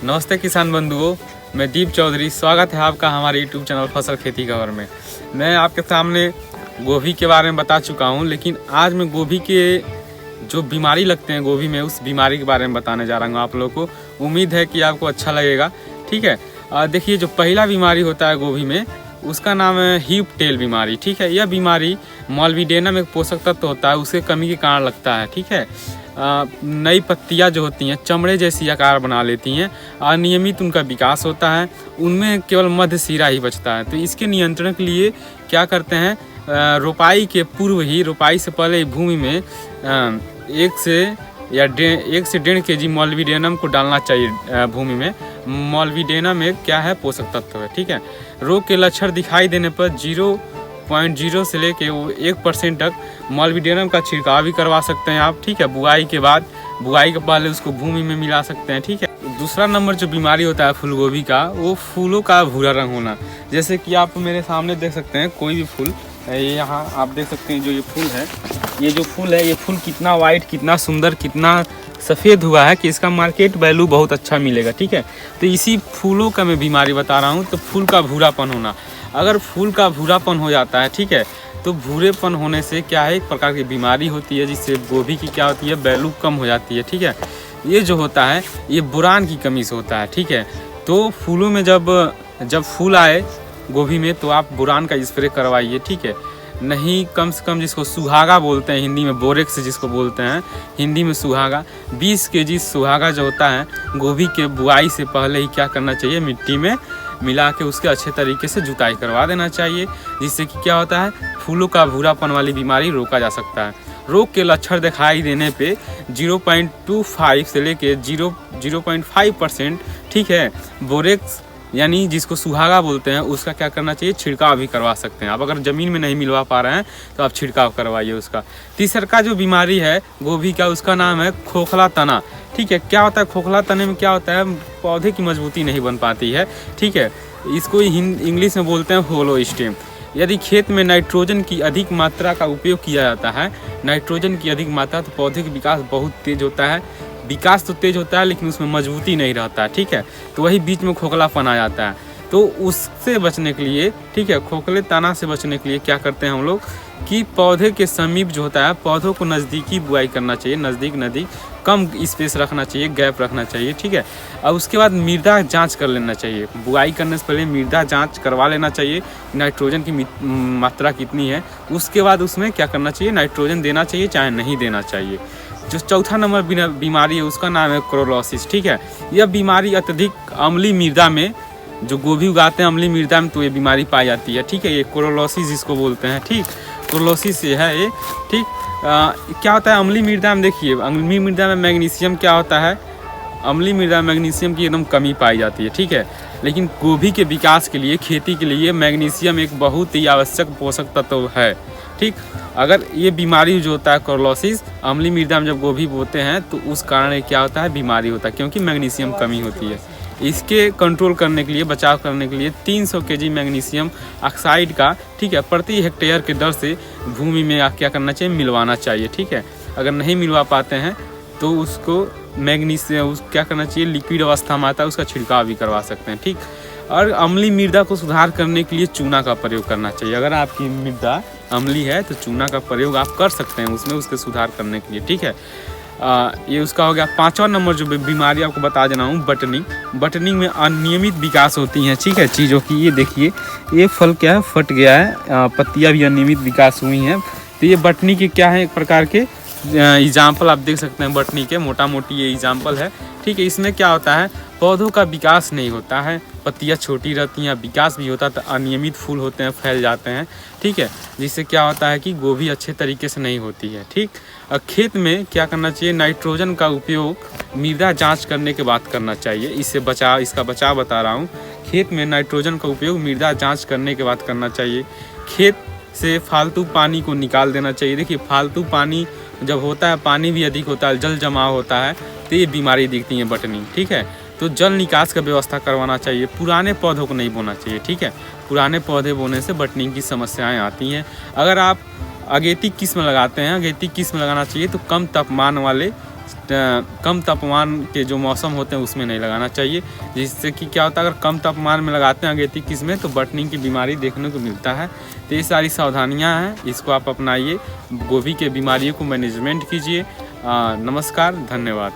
नमस्ते किसान बंधुओं, मैं दीप चौधरी। स्वागत है आपका हमारे यूट्यूब चैनल फसल खेती खबर में। मैं आपके सामने गोभी के बारे में बता चुका हूं, लेकिन आज मैं गोभी के जो बीमारी लगते हैं गोभी में, उस बीमारी के बारे में बताने जा रहा हूं आप लोगों को। उम्मीद है कि आपको अच्छा लगेगा। ठीक है, देखिए जो पहला बीमारी होता है गोभी में, उसका नाम है हीप टेल बीमारी। ठीक है, यह बीमारी मॉल्विडेनम एक पोषक तत्व होता है, उसके कमी के कारण लगता है। ठीक है, नई पत्तियां जो होती हैं चमड़े जैसी आकार बना लेती हैं, अनियमित उनका विकास होता है, उनमें केवल मध्य सिरा ही बचता है। तो इसके नियंत्रण के लिए क्या करते हैं, रोपाई के पूर्व ही, रोपाई से पहले भूमि में 1 से 1.5 kg मॉल्विडेनम को डालना चाहिए भूमि में। मॉल्विडेनम एक क्या है, पोषक तत्व है। ठीक है, रोग के लक्षण दिखाई देने पर 0.0 से लेके 1% तक मॉल्विडेनम का छिड़काव भी करवा सकते हैं आप। ठीक है, बुआई के पहले उसको भूमि में मिला सकते हैं। ठीक है, दूसरा नंबर जो बीमारी होता है फूलगोभी का, वो फूलों का भूरा रंग होना। जैसे कि आप मेरे सामने देख सकते हैं कोई भी फूल, यहाँ आप देख सकते हैं जो ये फूल है, ये फूल कितना वाइट, कितना सुंदर, कितना सफ़ेद हुआ है कि इसका मार्केट वैल्यू बहुत अच्छा मिलेगा। ठीक है, तो इसी फूलों का मैं बीमारी बता रहा हूँ। तो फूल का भूरापन होना, अगर फूल का भूरापन हो जाता है, ठीक है, तो भूरेपन होने से क्या है, एक प्रकार की बीमारी होती है जिससे गोभी की क्या होती है, वैल्यू कम हो जाती है। ठीक है, ये जो होता है ये बोरान की कमी से होता है। ठीक है, तो फूलों में जब फूल आए गोभी में, तो आप बोरान का स्प्रे करवाइए। ठीक है, नहीं कम से कम, जिसको सुहागा बोलते हैं हिंदी में, बोरेक्स जिसको बोलते हैं हिंदी में सुहागा, 20 kg सुहागा जो होता है, गोभी के बुआई से पहले ही क्या करना चाहिए, मिट्टी में मिला के उसके अच्छे तरीके से जुताई करवा देना चाहिए, जिससे कि क्या होता है, फूलों का भूरापन वाली बीमारी रोका जा सकता है। रोग के लक्षण दिखाई देने पे 0.25 से लेके 0.5%, ठीक है, बोरेक्स यानी जिसको सुहागा बोलते हैं, उसका क्या करना चाहिए, छिड़काव भी करवा सकते हैं आप। अगर ज़मीन में नहीं मिलवा पा रहे हैं तो आप छिड़काव करवाइए उसका। तीसरा जो बीमारी है गोभी का, उसका नाम है खोखला तना। ठीक है, क्या होता है खोखला तने में, क्या होता है, पौधे की मजबूती नहीं बन पाती है। ठीक है, इसको इंग्लिश में बोलते हैं होलो स्टेम। यदि खेत में नाइट्रोजन की अधिक मात्रा का उपयोग किया जाता है, नाइट्रोजन की अधिक मात्रा, तो पौधे का विकास बहुत तेज होता है। विकास तो तेज होता है लेकिन उसमें मजबूती नहीं रहता है। ठीक है, तो वही बीच में खोखलापन आ जाता है। तो उससे बचने के लिए, ठीक है, खोखले तना से बचने के लिए क्या करते हैं हम लोग कि पौधे के समीप जो होता है, पौधों को नज़दीकी बुआई करना चाहिए, नज़दीक कम स्पेस रखना चाहिए, गैप रखना चाहिए। ठीक है, और उसके बाद मृदा जांच कर लेना चाहिए। बुआई करने से पहले मृदा जांच करवा लेना चाहिए, नाइट्रोजन की मात्रा कितनी है। उसके बाद उसमें क्या करना चाहिए, नाइट्रोजन देना चाहिए चाहे नहीं देना चाहिए। जो चौथा नंबर बीमारी है उसका नाम है क्रोलोसिस। ठीक है, यह बीमारी अत्यधिक अम्लीय मृदा में, जो गोभी उगाते हैं अम्लीय मृदा में, तो ये बीमारी पाई जाती है। ठीक है, ये क्रोलोसिस जिसको बोलते हैं। ठीक, क्रोलोसिस ये है ये। ठीक, क्या होता है अम्लीय मृदा में, देखिए अम्लीय मृदा में मैग्नीशियम क्या होता है, अम्लीय मृदा में मैग्नीशियम की एकदम कमी पाई जाती है। ठीक है, लेकिन गोभी के विकास के लिए, खेती के लिए मैग्नीशियम एक बहुत ही आवश्यक पोषक तत्व है। ठीक, अगर ये बीमारी जो होता है क्रोलोसिस, अम्लीय मृदा में जब गोभी बोते हैं तो उस कारण क्या होता है, बीमारी होता है, क्योंकि मैग्नीशियम कमी होती है। इसके कंट्रोल करने के लिए, बचाव करने के लिए 300 kg मैग्नीशियम ऑक्साइड का, ठीक है, प्रति हेक्टेयर के दर से भूमि में क्या करना चाहिए, मिलवाना चाहिए। ठीक है, अगर नहीं मिलवा पाते हैं तो उसको मैग्नीशियम क्या करना चाहिए, लिक्विड अवस्था में आता है, उसका छिड़काव भी करवा सकते हैं। ठीक, और अम्लीय मृदा को सुधार करने के लिए चूना का प्रयोग करना चाहिए। अगर आपकी मृदा अम्लीय है तो चूना का प्रयोग आप कर सकते हैं उसमें, उसके सुधार करने के लिए। ठीक है, ये उसका हो गया। 5वां नंबर जो बीमारी आपको बता देना हूँ, बटनिंग में अनियमित विकास होती हैं। ठीक है, चीज़ों की, ये देखिए ये फल क्या है, फट गया है, पत्तियाँ भी अनियमित विकास हुई हैं। तो ये बटनी के क्या है, एक प्रकार के एग्जाम्पल आप देख सकते हैं बटनी के, मोटा मोटी ये एग्जाम्पल है। ठीक है, इसमें क्या होता है, पौधों का विकास नहीं होता है, पत्तियाँ छोटी रहती हैं, विकास भी होता है तो अनियमित फूल होते हैं, फैल जाते हैं। ठीक है, जिससे क्या होता है कि गोभी अच्छे तरीके से नहीं होती है। ठीक, खेत में क्या करना चाहिए, नाइट्रोजन का उपयोग मृदा जांच करने के बाद करना चाहिए। इसका बचाव बता रहा हूँ। खेत में नाइट्रोजन का उपयोग मृदा जांच करने के बाद करना चाहिए। खेत से फालतू पानी को निकाल देना चाहिए। देखिए फालतू पानी जब होता है, पानी भी अधिक होता है, जल जमाव होता है, तो ये बीमारी दिखती है बटनी। ठीक है, तो जल निकास का व्यवस्था करवाना चाहिए। पुराने पौधों को नहीं बोना चाहिए। ठीक है, पुराने पौधे बोने से बटनी की समस्याएं आती हैं। अगर आप अगेती किस्म लगाते हैं, अगेती किस्म लगाना चाहिए तो कम तापमान वाले कम तापमान के जो मौसम होते हैं उसमें नहीं लगाना चाहिए, जिससे कि क्या होता है अगर कम तापमान में लगाते हैं अगेती किस्म में तो बटनिंग की बीमारी देखने को मिलता है। तो ये सारी सावधानियां हैं, इसको आप अपनाइए, गोभी के बीमारियों को मैनेजमेंट कीजिए। नमस्कार, धन्यवाद।